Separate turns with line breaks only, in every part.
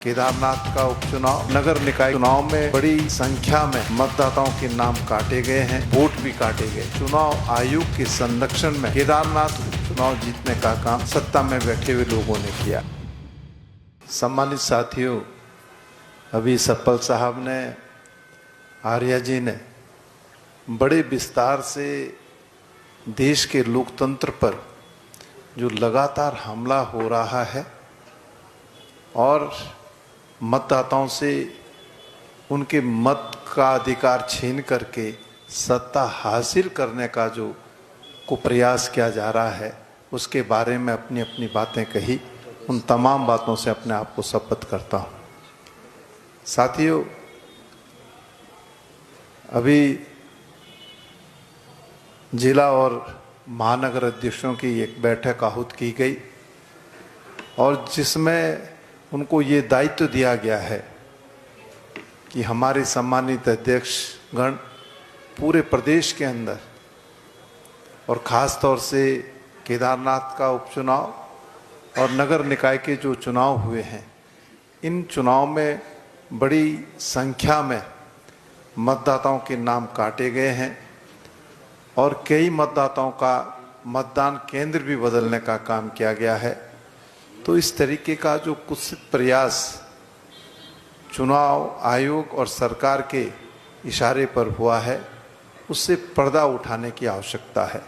केदारनाथ का उपचुनाव, नगर निकाय चुनाव में बड़ी संख्या में मतदाताओं के नाम काटे गए हैं, वोट भी काटे गए। चुनाव आयोग के संरक्षण में केदारनाथ उपचुनाव जीतने का काम सत्ता में बैठे हुए लोगों ने किया। सम्मानित साथियों, अभी सप्पल साहब ने, आर्या जी ने बड़े विस्तार से देश के लोकतंत्र पर जो लगातार हमला हो रहा है और मतदाताओं से उनके मत का अधिकार छीन करके सत्ता हासिल करने का जो प्रयास किया जा रहा है, उसके बारे में अपनी अपनी बातें कही। उन तमाम बातों से अपने आप को शपथ करता हूँ। साथियों, अभी जिला और महानगर अध्यक्षों की एक बैठक आहूत की गई और जिसमें उनको ये दायित्व दिया गया है कि हमारे सम्मानित अध्यक्ष गण पूरे प्रदेश के अंदर और ख़ास तौर से केदारनाथ का उपचुनाव और नगर निकाय के जो चुनाव हुए हैं, इन चुनाव में बड़ी संख्या में मतदाताओं के नाम काटे गए हैं और कई मतदाताओं का मतदान केंद्र भी बदलने का काम किया गया है। तो इस तरीके का जो कुत्सित प्रयास चुनाव आयोग और सरकार के इशारे पर हुआ है, उससे पर्दा उठाने की आवश्यकता है।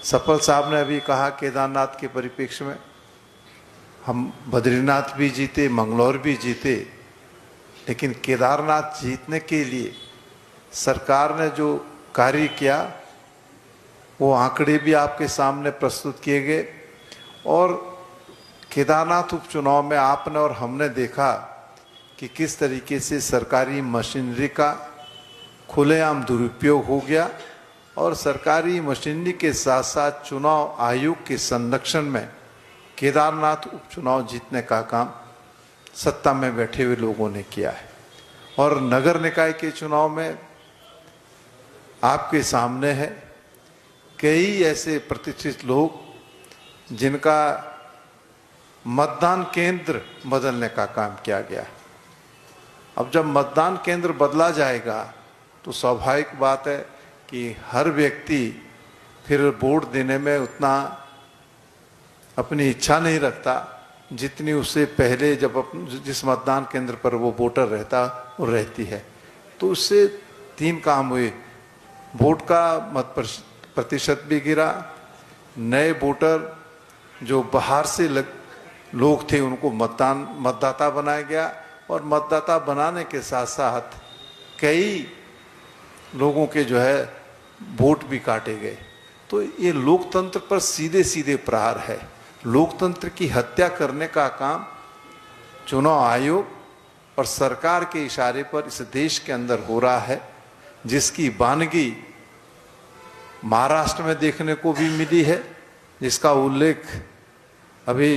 सप्पल साहब ने अभी कहा, केदारनाथ के परिप्रेक्ष्य में हम बद्रीनाथ भी जीते, मंगलौर भी जीते, लेकिन केदारनाथ जीतने के लिए सरकार ने जो कार्य किया वो आंकड़े भी आपके सामने प्रस्तुत किए गए और केदारनाथ उपचुनाव में आपने और हमने देखा कि किस तरीके से सरकारी मशीनरी का खुलेआम दुरुपयोग हो गया और सरकारी मशीनरी के साथ साथ चुनाव आयोग के संरक्षण में केदारनाथ उपचुनाव जीतने का काम सत्ता में बैठे हुए लोगों ने किया है। और नगर निकाय के चुनाव में आपके सामने है कई ऐसे प्रतिष्ठित लोग जिनका मतदान केंद्र बदलने का काम किया गया। अब जब मतदान केंद्र बदला जाएगा तो स्वाभाविक बात है कि हर व्यक्ति फिर वोट देने में उतना अपनी इच्छा नहीं रखता जितनी उससे पहले जब जिस मतदान केंद्र पर वो वोटर रहता वो रहती है। तो उससे तीन काम हुए, वोट का मत प्रतिशत भी गिरा, नए वोटर जो बाहर से लोग थे उनको मतदाता बनाया गया और मतदाता बनाने के साथ साथ कई लोगों के जो है वोट भी काटे गए। तो ये लोकतंत्र पर सीधे सीधे प्रहार है। लोकतंत्र की हत्या करने का काम चुनाव आयोग और सरकार के इशारे पर इस देश के अंदर हो रहा है, जिसकी वानगी महाराष्ट्र में देखने को भी मिली है, जिसका उल्लेख अभी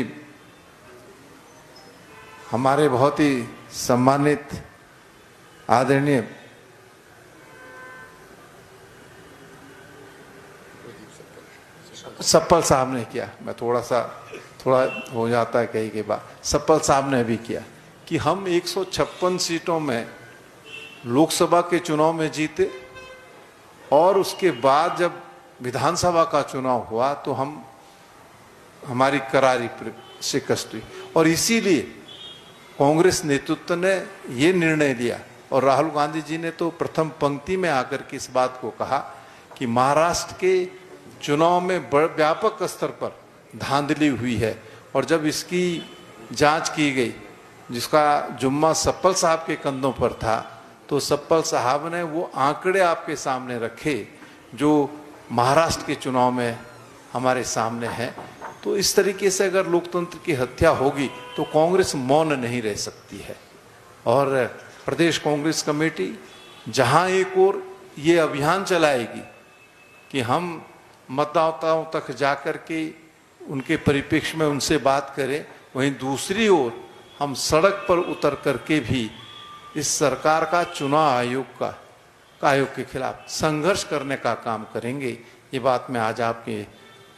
हमारे बहुत ही सम्मानित आदरणीय सप्पल साहब ने किया। मैं थोड़ा हो जाता है कहीं के बाद, सप्पल साहब ने भी किया कि हम 156 सीटों में लोकसभा के चुनाव में जीते और उसके बाद जब विधानसभा का चुनाव हुआ तो हमारी करारी शिकस्त हुई और इसीलिए कांग्रेस नेतृत्व ने ये निर्णय लिया और राहुल गांधी जी ने तो प्रथम पंक्ति में आकर के इस बात को कहा कि महाराष्ट्र के चुनाव में व्यापक स्तर पर धांधली हुई है और जब इसकी जांच की गई, जिसका जुम्मा सप्पल साहब के कंधों पर था, तो सप्पल साहब ने वो आंकड़े आपके सामने रखे जो महाराष्ट्र के चुनाव में हमारे सामने है। तो इस तरीके से अगर लोकतंत्र की हत्या होगी तो कांग्रेस मौन नहीं रह सकती है। और प्रदेश कांग्रेस कमेटी जहां एक ओर ये अभियान चलाएगी कि हम मतदाताओं तक जाकर के उनके परिप्रेक्ष्य में उनसे बात करें, वहीं दूसरी ओर हम सड़क पर उतर करके भी इस सरकार का चुनाव आयोग के खिलाफ संघर्ष करने का काम करेंगे। ये बात मैं आज आपके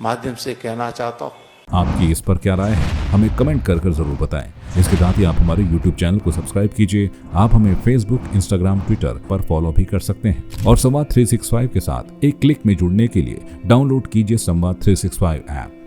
माध्यम से कहना चाहता हूँ।
आपकी इस पर क्या राय है, हमें कमेंट कर जरूर बताएं। इसके साथ ही आप हमारे YouTube चैनल को सब्सक्राइब कीजिए। आप हमें Facebook, Instagram, Twitter पर फॉलो भी कर सकते हैं और संवाद 365 के साथ एक क्लिक में जुड़ने के लिए डाउनलोड कीजिए संवाद 365 ऐप।